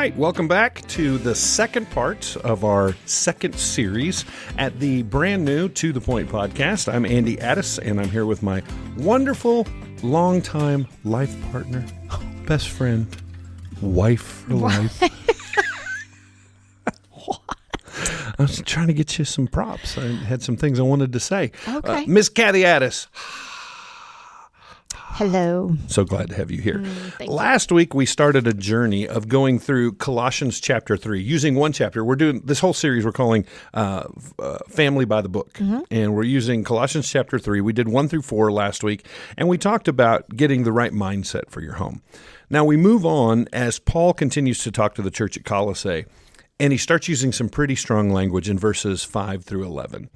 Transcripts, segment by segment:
right, welcome back to the second part of our second series at the brand new To The Point podcast. I'm Andy Addis, and I'm here with my wonderful, longtime life partner, best friend, wife for life. I was trying to get you some props. I had some things I wanted to say. Okay. Miss Kathy Addis. Hello. So glad to have you here. Thank Last week, we started a journey of going through Colossians chapter 3, using one chapter. We're doing this whole series we're calling Family by the Book. And we're using Colossians chapter 3. We did 1 through 4 last week, and we talked about getting the right mindset for your home. Now, we move on as Paul continues to talk to the church at Colossae, and he starts using some pretty strong language in verses 5 through 11.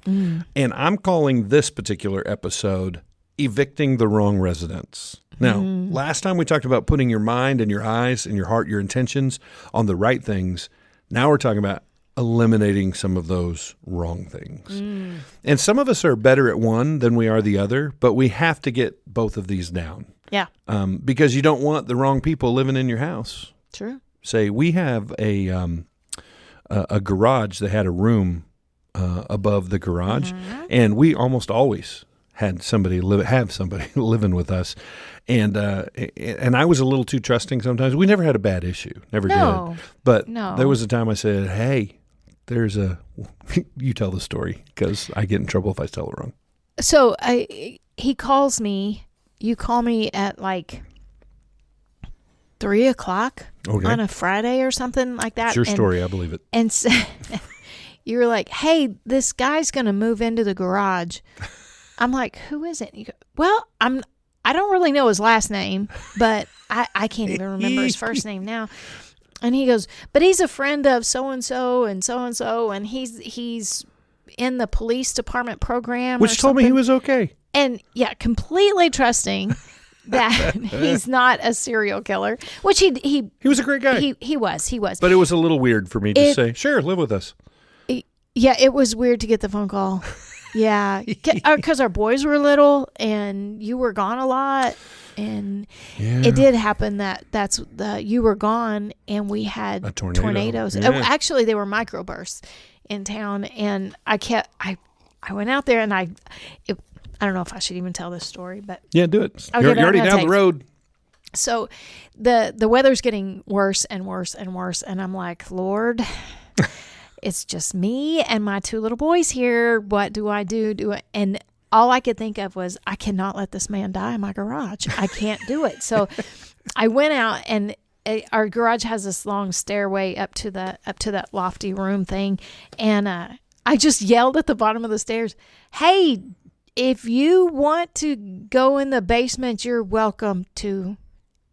And I'm calling this particular episode Evicting the Wrong Residents. Now, last time we talked about putting your mind and your eyes and your heart, your intentions on the right things. Now we're talking about eliminating some of those wrong things. And some of us are better at one than we are the other, but we have to get both of these down. Yeah. Because you don't want the wrong people living in your house. True. Say, we have a garage that had a room above the garage, and we almost always had somebody living with us, and I was a little too trusting sometimes. We never had a bad issue, never did. But there was a time I said, "Hey, you tell the story because I get in trouble if I tell it wrong." So he calls me. You call me at like 3:00 on a Friday or something like that. It's your story, I believe it. And so, you were like, "Hey, this guy's going to move into the garage." I'm like, "Who is it?" You go, "Well, I don't really know his last name, but I can't even remember his first name now." And he goes, "But he's a friend of so-and-so and so-and-so, and he's in the police department program." Which told me he was okay. And yeah, completely trusting that he's not a serial killer, which he was a great guy. He was. But it was a little weird for me to say, "Sure, live with us." Yeah, it was weird to get the phone call. Yeah, because our boys were little and you were gone a lot, and it did happen you were gone and we had tornadoes. Yeah. Actually, they were microbursts in town, and I went out there and I don't know if I should even tell this story, but yeah, do it. Okay, you're already down the road. So the weather's getting worse and worse and worse, and I'm like, "Lord, it's just me and my 2 little boys here. What do I do? And all I could think of was, I cannot let this man die in my garage. I can't do it. So I went out, and our garage has this long stairway up to that lofty room thing. And I just yelled at the bottom of the stairs, "Hey, if you want to go in the basement, you're welcome to."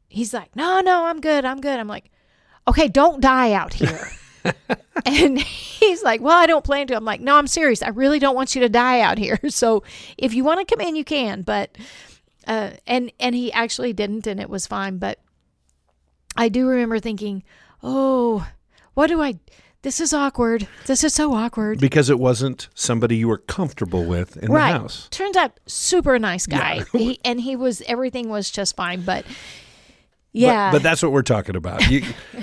He's like, No, I'm good. I'm like, "Okay, don't die out here." And he's like, "Well, I don't plan to." I'm like, "No, I'm serious. I really don't want you to die out here. So if you want to come in, you can." But and he actually didn't, and it was fine. But I do remember thinking, "Oh, this is awkward. This is so awkward." Because it wasn't somebody you were comfortable with in the house. Turns out, super nice guy. Yeah. Everything was just fine. But yeah. But that's what we're talking about.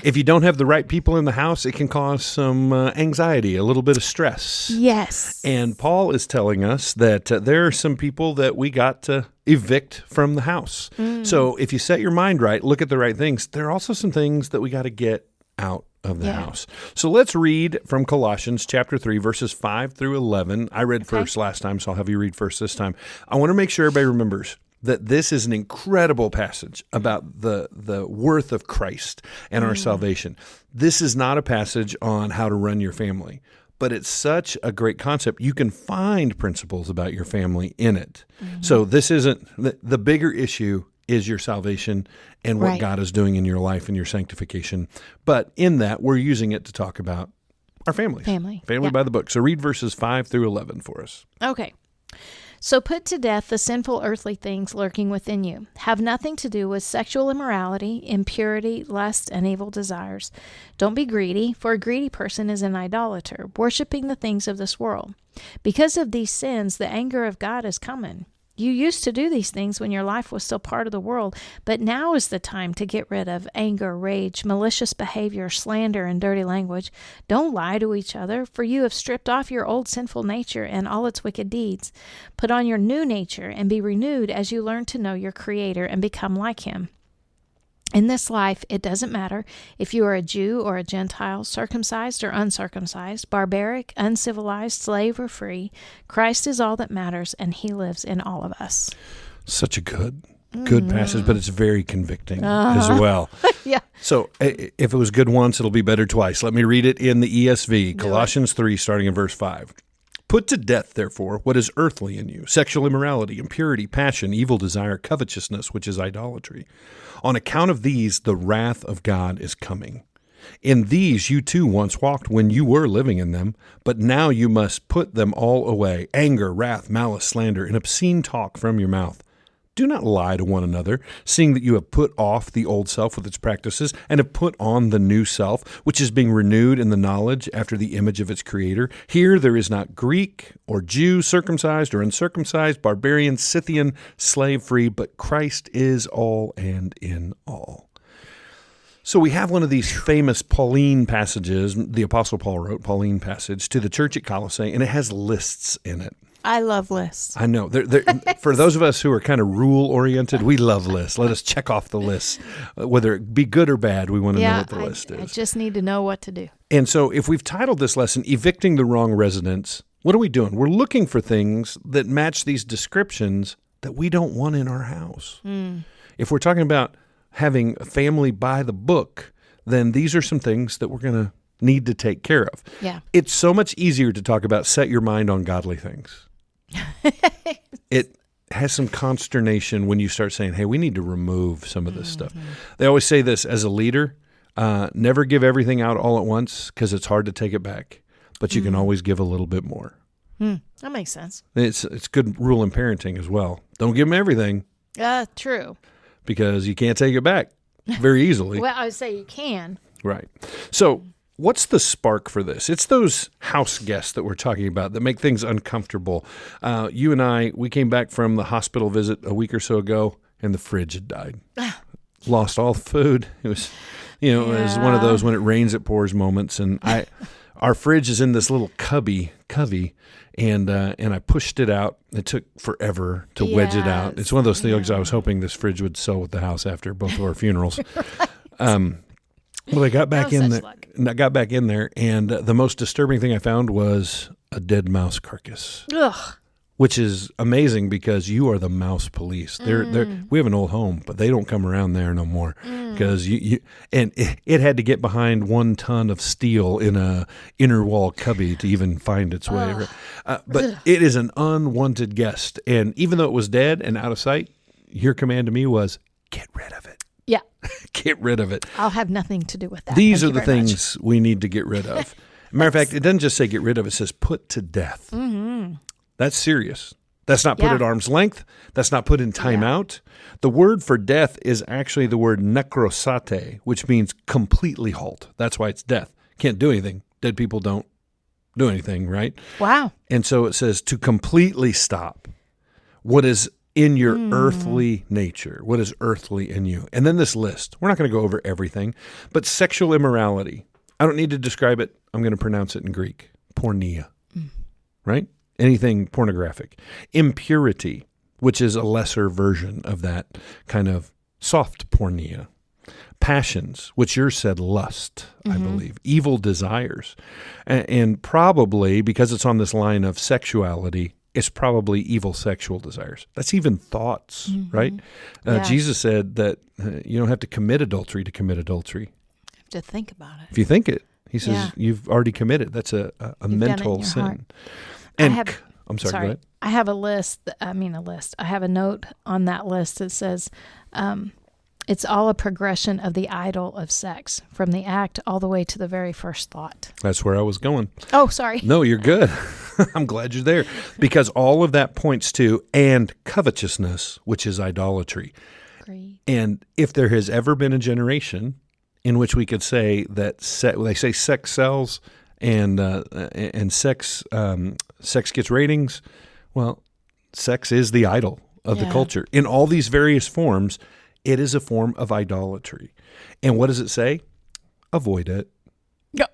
If you don't have the right people in the house, it can cause some anxiety, a little bit of stress. Yes. And Paul is telling us that there are some people that we got to evict from the house. So if you set your mind right, look at the right things, there are also some things that we got to get out of the house. So let's read from Colossians chapter 3, verses 5 through 11. I read first last time, so I'll have you read first this time. I want to make sure everybody remembers that this is an incredible passage about the worth of Christ and our salvation. This is not a passage on how to run your family, but it's such a great concept. You can find principles about your family in it. So this isn't, the bigger issue is your salvation and what God is doing in your life and your sanctification. But in that, we're using it to talk about our families. Family by the book. So read verses 5 through 11 for us. Okay. "So put to death the sinful earthly things lurking within you. Have nothing to do with sexual immorality, impurity, lust, and evil desires. Don't be greedy, for a greedy person is an idolater, worshiping the things of this world. Because of these sins, the anger of God is coming. You used to do these things when your life was still part of the world, but now is the time to get rid of anger, rage, malicious behavior, slander, and dirty language. Don't lie to each other, for you have stripped off your old sinful nature and all its wicked deeds. Put on your new nature and be renewed as you learn to know your Creator and become like Him. In this life, it doesn't matter if you are a Jew or a Gentile, circumcised or uncircumcised, barbaric, uncivilized, slave or free. Christ is all that matters, and He lives in all of us. Such a good passage, but it's very convicting as well. Yeah. So if it was good once, it'll be better twice. Let me read it in the ESV, Colossians 3, starting in verse 5. Put to death, therefore, what is earthly in you, sexual immorality, impurity, passion, evil desire, covetousness, which is idolatry. On account of these, the wrath of God is coming. In these you too once walked when you were living in them, but now you must put them all away, anger, wrath, malice, slander, and obscene talk from your mouth. Do not lie to one another, seeing that you have put off the old self with its practices, and have put on the new self, which is being renewed in the knowledge after the image of its Creator. Here there is not Greek or Jew, circumcised or uncircumcised, barbarian, Scythian, slave free, but Christ is all and in all. So we have one of these famous Pauline passages, the Apostle Paul wrote, Pauline passage, to the church at Colossae, and it has lists in it. I love lists. I know. For those of us who are kind of rule-oriented, we love lists. Let us check off the list. Whether it be good or bad, we want to know what the list is. I just need to know what to do. And so if we've titled this lesson, Evicting the Wrong Residents, what are we doing? We're looking for things that match these descriptions that we don't want in our house. If we're talking about having a family by the book, then these are some things that we're going to need to take care of. Yeah. It's so much easier to talk about set your mind on godly things. It has some consternation when you start saying, hey, we need to remove some of this stuff. They always say this as a leader, never give everything out all at once because it's hard to take it back, but you can always give a little bit more. That makes sense. It's good rule in parenting as well. Don't give them everything. True. Because you can't take it back very easily. Well, I would say you can. Right. So what's the spark for this? It's those house guests that we're talking about that make things uncomfortable. You and I, we came back from the hospital visit a week or so ago, and the fridge had died. Lost all the food. It was, it was one of those when it rains it pours moments. And our fridge is in this little covey, and I pushed it out. It took forever to wedge it out. It's one of those things I was hoping this fridge would sell with the house after both of our funerals. Well, I got back in there. I got back in there, and the most disturbing thing I found was a dead mouse carcass. Ugh. Which is amazing because you are the mouse police. We have an old home, but they don't come around there no more because it had to get behind 1 ton of steel in a inner wall cubby to even find its way. But it is an unwanted guest, and even though it was dead and out of sight, your command to me was get rid of it. Yeah. Get rid of it. I'll have nothing to do with that. These are the things we need to get rid of. Matter of fact, it doesn't just say get rid of, it says put to death. That's serious. That's not put at arm's length. That's not put in timeout. The word for death is actually the word nekrosate, which means completely halt. That's why it's death. Can't do anything. Dead people don't do anything, right? Wow. And so it says to completely stop what is in your earthly nature, what is earthly in you. And then this list. We're not going to go over everything, but sexual immorality. I don't need to describe it. I'm going to pronounce it in Greek. Porneia, right? Anything pornographic. Impurity, which is a lesser version of that kind of soft porneia. Passions, which yours said lust, I believe. Evil desires. And probably, because it's on this line of sexuality, it's probably evil sexual desires. That's even thoughts, right? Jesus said that you don't have to commit adultery to commit adultery. You have to think about it. If you think it, he says, you've already committed. That's a mental sin. Heart. And I'm sorry, go ahead. I have a list. I have a note on that list that says it's all a progression of the idol of sex, from the act all the way to the very first thought. That's where I was going. Oh, sorry. No, you're good. I'm glad you're there. Because all of that points to, and covetousness, which is idolatry. Great. And if there has ever been a generation in which we could say that they say sex sells and sex gets ratings, well, sex is the idol of the culture. In all these various forms, it is a form of idolatry. And what does it say? Avoid it. Yeah.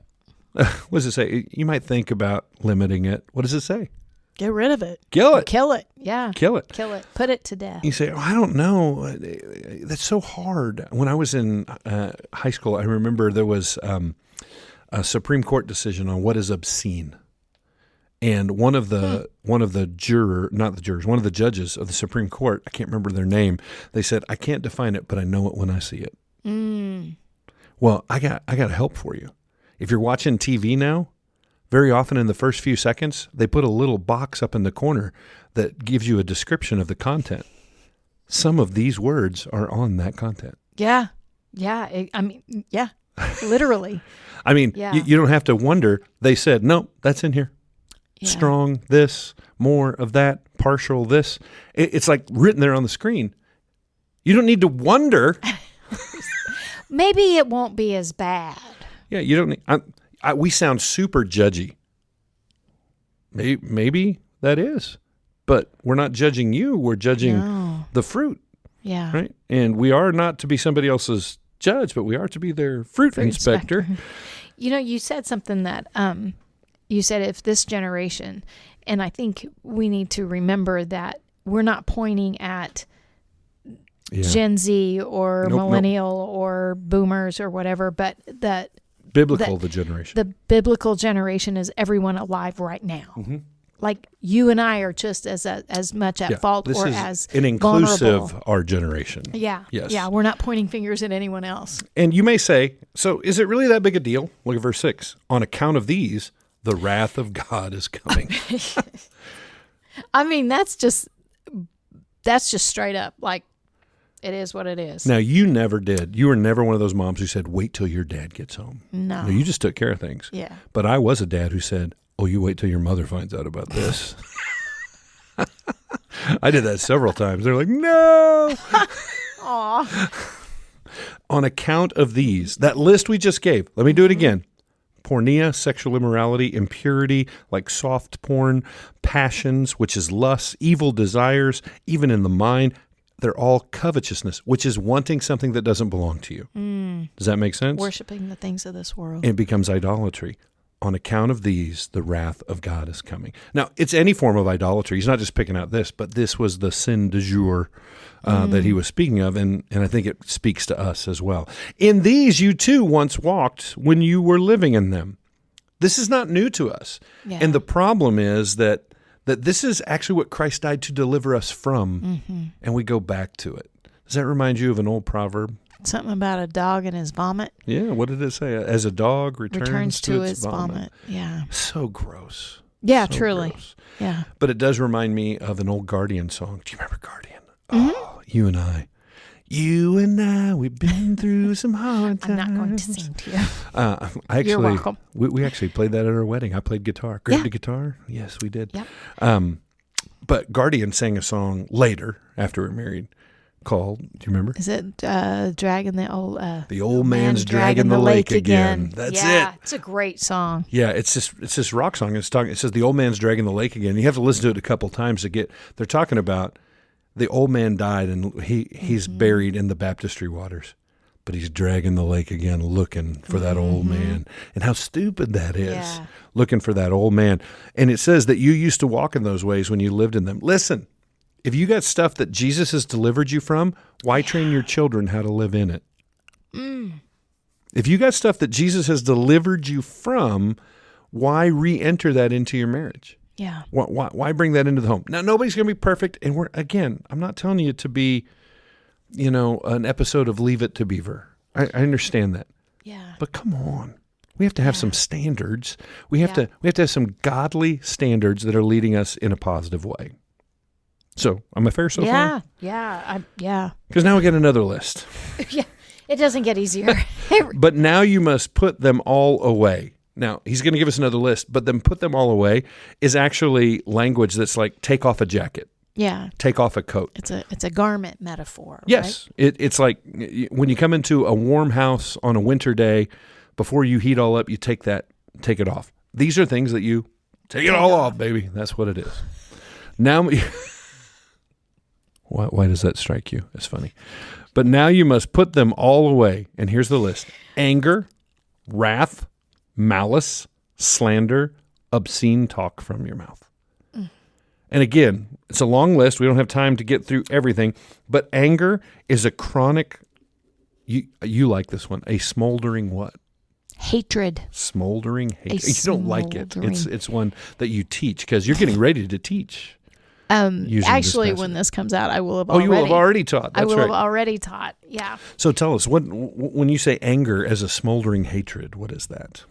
What does it say? You might think about limiting it. What does it say? Get rid of it. Kill it. Kill it. Yeah. Kill it. Kill it. Put it to death. You say, I don't know. That's so hard. When I was in high school, I remember there was a Supreme Court decision on what is obscene. And one of the judges of the Supreme Court, I can't remember their name, they said, I can't define it, but I know it when I see it. Well, I got help for you. If you're watching TV now, very often in the first few seconds, they put a little box up in the corner that gives you a description of the content. Some of these words are on that content. Yeah. Yeah. Literally. I mean, you don't have to wonder. They said, no, that's in here. Yeah. Strong this, more of that, partial this. It's like written there on the screen. You don't need to wonder. Maybe it won't be as bad. Yeah, you don't need... we sound super judgy. Maybe that is. But we're not judging you. We're judging the fruit. Yeah. Right? And we are not to be somebody else's judge, but we are to be their fruit inspector. You know, you said something that... you said if this generation, and I think we need to remember that we're not pointing at Gen Z or millennial or boomers or whatever, but the generation. The biblical generation is everyone alive right now. Mm-hmm. Like you and I are just as much at fault or as an inclusive vulnerable. Our generation. Yeah. Yes. Yeah. We're not pointing fingers at anyone else. And you may say, so is it really that big a deal? Look at verse 6. On account of these, the wrath of God is coming. I mean, that's just straight up. Like, it is what it is. Now, you never did. You were never one of those moms who said, wait till your dad gets home. No, you just took care of things. Yeah. But I was a dad who said, oh, you wait till your mother finds out about this. I did that several times. They're like, no. Aw. On account of these, that list we just gave, let me do it again. Pornea, sexual immorality, impurity, like soft porn, passions, which is lust, evil desires, even in the mind, they're all covetousness, which is wanting something that doesn't belong to you. Does that make sense? Worshiping the things of this world. It becomes idolatry. On account of these, the wrath of God is coming. Now, it's any form of idolatry. He's not just picking out this, but this was the sin du jour that he was speaking of, and I think it speaks to us as well. In these, you too once walked when you were living in them. This is not new to us. Yeah. And the problem is that this is actually what Christ died to deliver us from, and we go back to it. Does that remind you of an old proverb? Something about a dog and his vomit. Yeah, what did it say? As a dog returns to its vomit. Yeah. So gross. Yeah, so truly. Gross. Yeah. But it does remind me of an old Guardian song. Do you remember Guardian? Oh, you and I. You and I, we've been through some hard times. I'm not going to sing to you. You're welcome. We actually played that at our wedding. I played guitar. Grabbed a guitar. Yes, we did. Yep. But Guardian sang a song later, after we were married, called, do you remember? Is it Dragging the old man's dragging the lake again. That's it. It's a great song. Yeah, it's this rock song. It says the old man's dragging the lake again. You have to listen to it a couple times to get. They're talking about the old man died and he's buried in the baptistry waters, but he's dragging the lake again, looking for that old man. And how stupid that is, looking for that old man. And it says that you used to walk in those ways when you lived in them. Listen. If you got stuff that Jesus has delivered you from, why train your children how to live in it? If you got stuff that Jesus has delivered you from, why re-enter that into your marriage? Yeah. Why bring that into the home? Now, nobody's going to be perfect. And I'm not telling you to be, an episode of Leave It to Beaver. I understand that. Yeah. But come on. We have to have some standards. We have to have some godly standards that are leading us in a positive way. So, am I fair so far? Yeah. Because now we get another list. Yeah, it doesn't get easier. But now you must put them all away. Now, he's going to give us another list, but then put them all away is actually language that's like take off a jacket. Yeah. Take off a coat. It's a garment metaphor, yes. Right? It's like when you come into a warm house on a winter day, before you heat all up, you take it off. These are things that you take it all off, baby. That's what it is. Now... Why does that strike you as funny? But now you must put them all away. And here's the list: anger, wrath, malice, slander, obscene talk from your mouth. And again, it's a long list. We don't have time to get through everything. But anger is a chronic, you like this one, a smoldering what? Hatred. Smoldering hatred. You don't like it. Smoldering. It's one that you teach because you're getting ready to teach. Actually, when this comes out, I will have already. You will have already taught. That's I will right. have already taught. Yeah. So tell us, when you say anger as a smoldering hatred, what is that?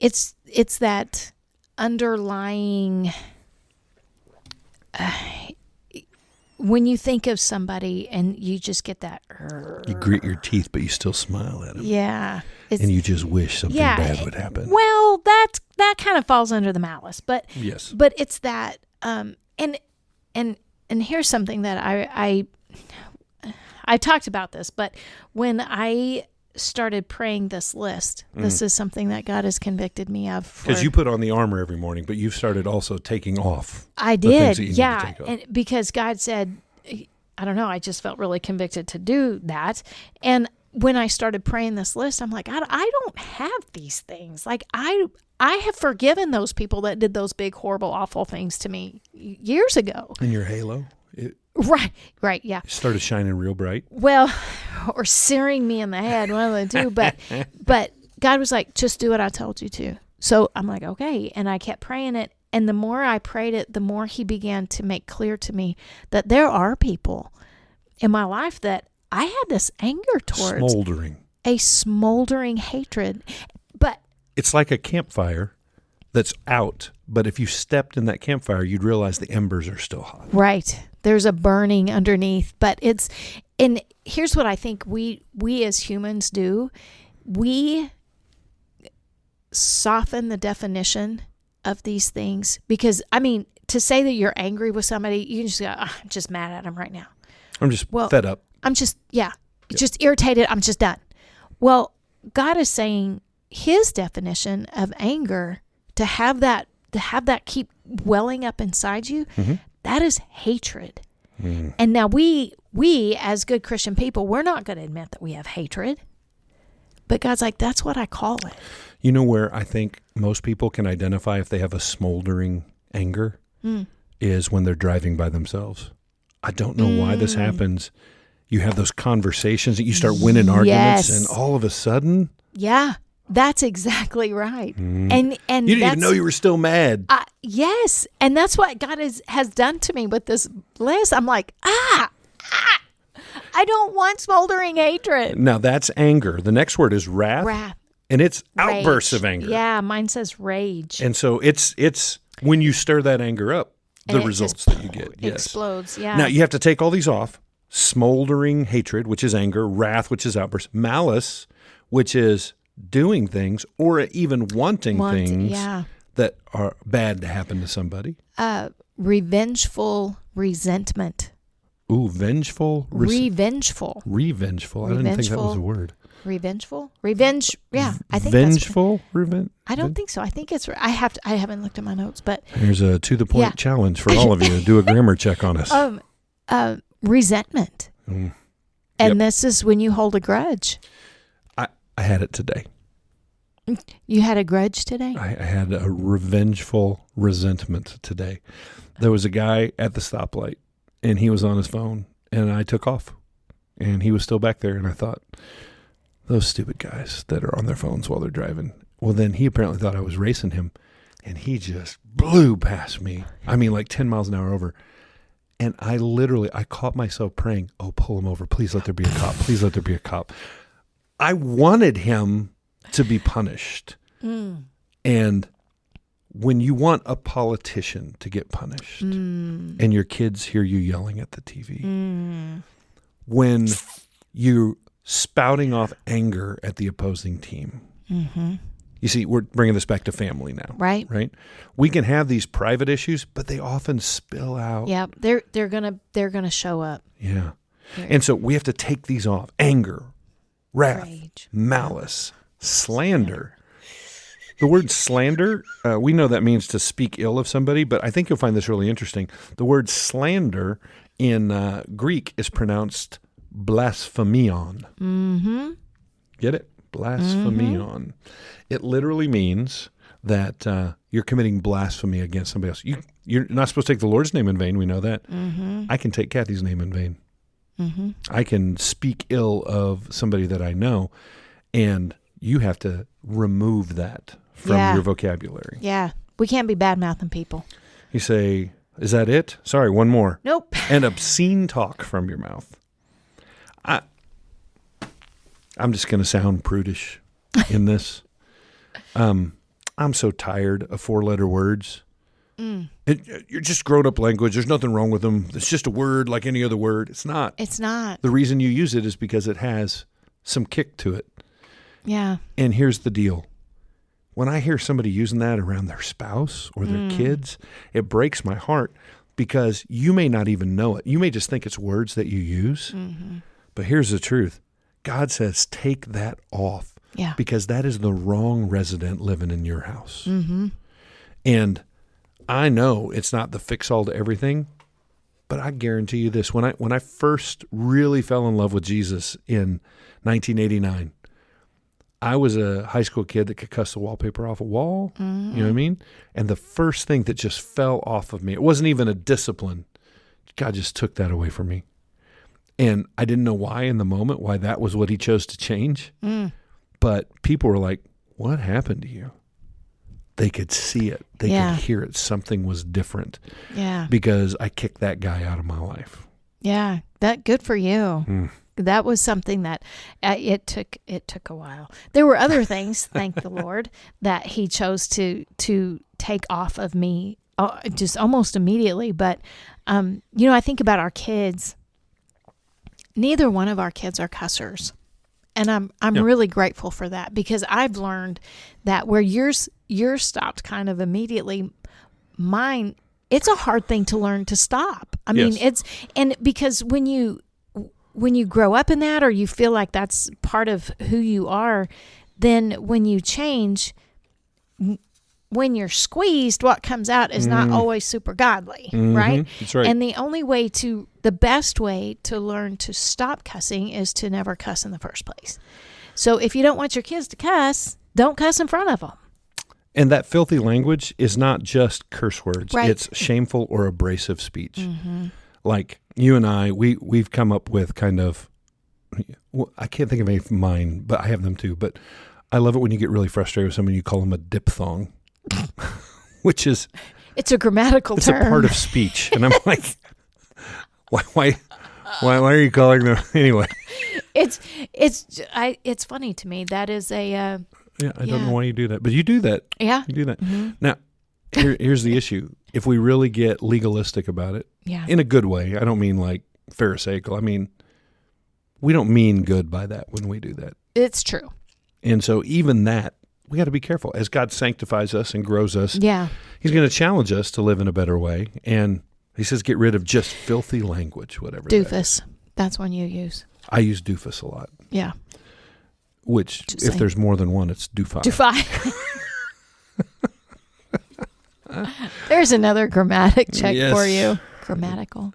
It's that underlying. When you think of somebody and you just get that. You grit your teeth, but you still smile at them. Yeah. And you just wish something bad would happen. Well, that kind of falls under the malice, but yes. But it's that, and here's something that I talked about this, but when I started praying this list, this is something that God has convicted me of. Because you put on the armor every morning, but you've started also taking off. I the did, things that you need to yeah, take off. and because God said, I don't know, I just felt really convicted to do that, and when I started praying this list, I'm like, God, I don't have these things. Like I have forgiven those people that did those big, horrible, awful things to me years ago. In your halo, it right, yeah, started shining real bright. Well, or searing me in the head, one of the two. But God was like, just do what I told you to. So I'm like, okay, and I kept praying it. And the more I prayed it, the more He began to make clear to me that there are people in my life that I had this anger towards. A smoldering hatred. But it's like a campfire that's out, but if you stepped in that campfire, you'd realize the embers are still hot. Right. There's a burning underneath. But and here's what I think we as humans do. We soften the definition of these things because, I mean, to say that you're angry with somebody, you can just go, I'm just mad at them right now. I'm just fed up. I'm just, just irritated. I'm just done. Well, God is saying His definition of anger, to have that keep welling up inside you, that is hatred. And now we as good Christian people, we're not going to admit that we have hatred. But God's like, that's what I call it. You know where I think most people can identify if they have a smoldering anger is when they're driving by themselves. I don't know why this happens. You have those conversations that you start winning arguments, and all of a sudden, that's exactly right. And you didn't even know you were still mad. Yes, and that's what God has done to me with this list. I'm like, I don't want smoldering hatred. Now that's anger. The next word is wrath. And it's outbursts of anger. Yeah, mine says rage. And so it's when you stir that anger up, the results that you get. Yes. Explodes, yeah. Now you have to take all these off. Smoldering hatred, which is anger. Wrath, which is outburst. Malice, which is doing things or even wanting things that are bad to happen to somebody. Revengeful resentment. Ooh, vengeful. Revengeful. Revengeful. I didn't think that was a word. Revengeful? Revenge. Yeah, I think vengeful. Revenge. I don't think so. I think it's. I haven't looked at my notes, but here's a to the point challenge for all of you. Do a grammar check on us. Resentment. And this is when you hold a grudge. I had it today. You had a grudge today? I had a revengeful resentment today. There was a guy at the stoplight, and he was on his phone, and I took off, and he was still back there, and I thought, those stupid guys that are on their phones while they're driving. Well, then he apparently thought I was racing him, and he just blew past me. I mean, like 10 miles an hour over. And I caught myself praying, oh, pull him over. Please let there be a cop. Please let there be a cop. I wanted him to be punished. And when you want a politician to get punished and your kids hear you yelling at the TV, when you're spouting off anger at the opposing team, you see, we're bringing this back to family now. Right. We can have these private issues, but they often spill out. Yeah, they're gonna show up. Yeah. And so we have to take these off. Anger, wrath, rage, malice, slander. The word slander, we know that means to speak ill of somebody, but I think you'll find this really interesting. The word slander in Greek is pronounced blasphemion. Mm-hmm. Get it? Blasphemion. It literally means that you're committing blasphemy against somebody else. You're not supposed to take the Lord's name in vain. We know that. Mm-hmm. I can take Kathy's name in vain. Mm-hmm. I can speak ill of somebody that I know, and you have to remove that from your vocabulary. Yeah. We can't be bad-mouthing people. You say, is that it? Sorry, one more. Nope. And obscene talk from your mouth. I'm just going to sound prudish in this. I'm so tired of 4-letter words. You're just grown-up language. There's nothing wrong with them. It's just a word like any other word. It's not. It's not. The reason you use it is because it has some kick to it. Yeah. And here's the deal. When I hear somebody using that around their spouse or their kids, it breaks my heart because you may not even know it. You may just think it's words that you use. Mm-hmm. But here's the truth. God says, take that off. Yeah. Because that is the wrong resident living in your house. Mm-hmm. And I know it's not the fix-all to everything, but I guarantee you this. When I first really fell in love with Jesus in 1989, I was a high school kid that could cuss the wallpaper off a wall. Mm-hmm. You know what I mean? And the first thing that just fell off of me, it wasn't even a discipline. God just took that away from me. And I didn't know why in the moment, why that was what he chose to change. But people were like, what happened to you? They could see it. They could hear it. Something was different. Yeah. Because I kicked that guy out of my life. Yeah. Good for you. That was something that it took a while. There were other things, thank the Lord, that he chose to take off of me just almost immediately. But, I think about our kids. Neither one of our kids are cussers. And I'm really grateful for that because I've learned that where yours stopped kind of immediately, mine, it's a hard thing to learn to stop. I mean, and because when you grow up in that or you feel like that's part of who you are, then when you change, when you're squeezed, what comes out is not always super godly, right? That's right. And the best way to learn to stop cussing is to never cuss in the first place. So if you don't want your kids to cuss, don't cuss in front of them. And that filthy language is not just curse words. Right. It's shameful or abrasive speech. Mm-hmm. Like you and I, we've come up with kind of, I can't think of any of mine, but I have them too. But I love it when you get really frustrated with someone, you call them a diphthong, which is... It's a grammatical term. It's a part of speech. And I'm like, why are you calling them? Anyway. It's funny to me. That is a... I don't know why you do that, but you do that. Yeah. You do that. Mm-hmm. Now, here's the issue. If we really get legalistic about it, in a good way, I don't mean like Pharisaical. I mean, we don't mean good by that when we do that. It's true. And so even that, we got to be careful. As God sanctifies us and grows us, he's going to challenge us to live in a better way. And he says, get rid of just filthy language, whatever. Doofus. That's one you use. I use doofus a lot. Yeah. Which, if there's more than one, it's doofy. There's another grammatic check for you. Grammatical.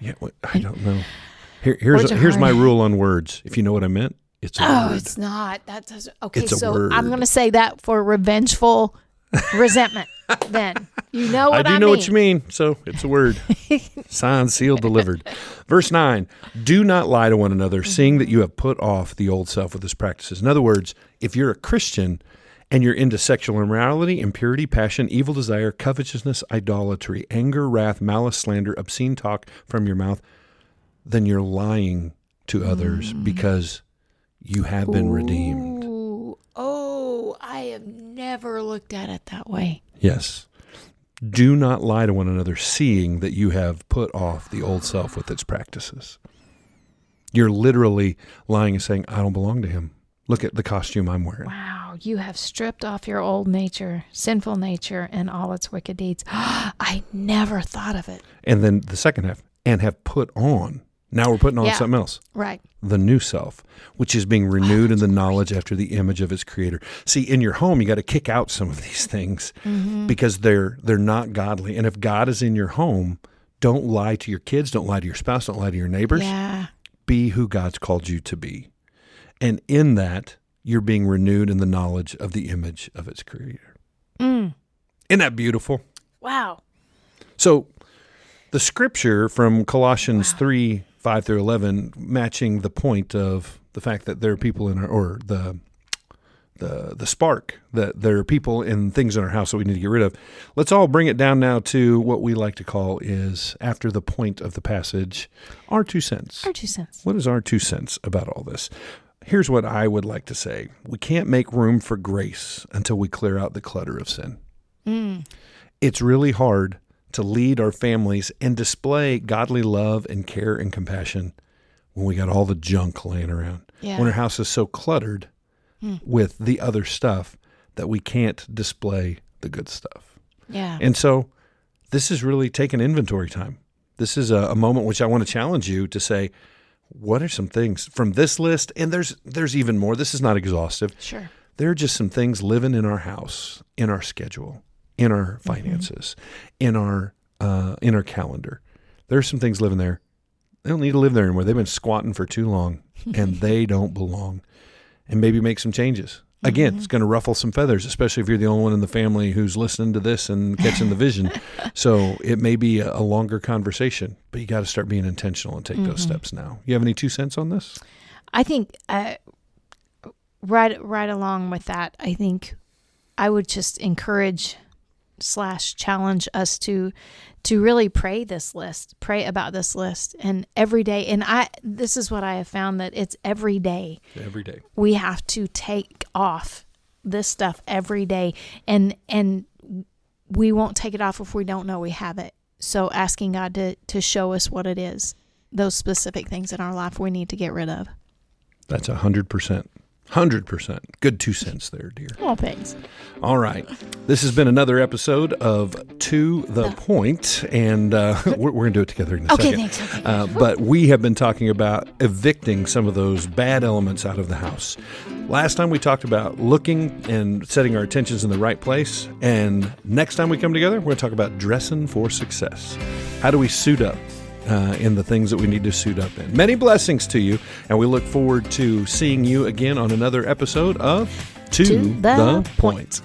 Yeah, I don't know. Here's my rule on words. If you know what I meant, it's a word. It's not. That doesn't. Okay, it's a so word. I'm going to say that for revengeful resentment. Then you know what I mean. I do know what you mean. So it's a word. Signed, sealed, delivered. Verse 9, do not lie to one another, seeing that you have put off the old self with its practices. In other words, if you're a Christian and you're into sexual immorality, impurity, passion, evil desire, covetousness, idolatry, anger, wrath, malice, slander, obscene talk from your mouth, then you're lying to others because you have been redeemed. Oh, I have never looked at it that way. Yes. Do not lie to one another, seeing that you have put off the old self with its practices. You're literally lying and saying, I don't belong to him. Look at the costume I'm wearing. Wow, you have stripped off your old nature, sinful nature, and all its wicked deeds. I never thought of it. And then the second half, and have put on. Now we're putting on something else. Right. The new self, which is being renewed in the knowledge after the image of its creator. See, in your home, you got to kick out some of these things because they're not godly. And if God is in your home, Don't lie to your kids. Don't lie to your spouse. Don't lie to your neighbors. Yeah. Be who God's called you to be. And in that, you're being renewed in the knowledge of the image of its creator. Isn't that beautiful? Wow. So the scripture from Colossians 3, 5 through 11, matching the point of the fact that there are people in our, or the spark, that there are people and things in our house that we need to get rid of. Let's all bring it down now to what we like to call is, after the point of the passage, our 2 cents. Our 2 cents. What is our 2 cents about all this? Here's what I would like to say. We can't make room for grace until we clear out the clutter of sin. It's really hard to lead our families and display godly love and care and compassion when we got all the junk laying around. Yeah. When our house is so cluttered with the other stuff that we can't display the good stuff. Yeah. And so this is really taking inventory time. This is a moment which I want to challenge you to say, what are some things from this list? And there's even more. This is not exhaustive. Sure. There are just some things living in our house, in our schedule, in our finances, in our calendar. There are some things living there. They don't need to live there anymore. They've been squatting for too long, and they don't belong. And maybe make some changes. Again, it's going to ruffle some feathers, especially if you're the only one in the family who's listening to this and catching the vision. So it may be a longer conversation, but you got to start being intentional and take those steps now. You have any 2 cents on this? I think right along with that, I think I would just encourage / challenge us to really pray about this list, and every day. And this is what I have found, that it's every day. Every day. We have to take off this stuff every day, and we won't take it off if we don't know we have it. So asking God to show us what it is, those specific things in our life we need to get rid of. That's 100%. 100%. Good 2 cents there, dear. Oh, thanks. All right. This has been another episode of To the Point, and we're going to do it together in a second. Thanks. Okay. But we have been talking about evicting some of those bad elements out of the house. Last time we talked about looking and setting our attentions in the right place, and next time we come together, we're going to talk about dressing for success. How do we suit up in the things that we need to suit up in? Many blessings to you, and we look forward to seeing you again on another episode of To the Point.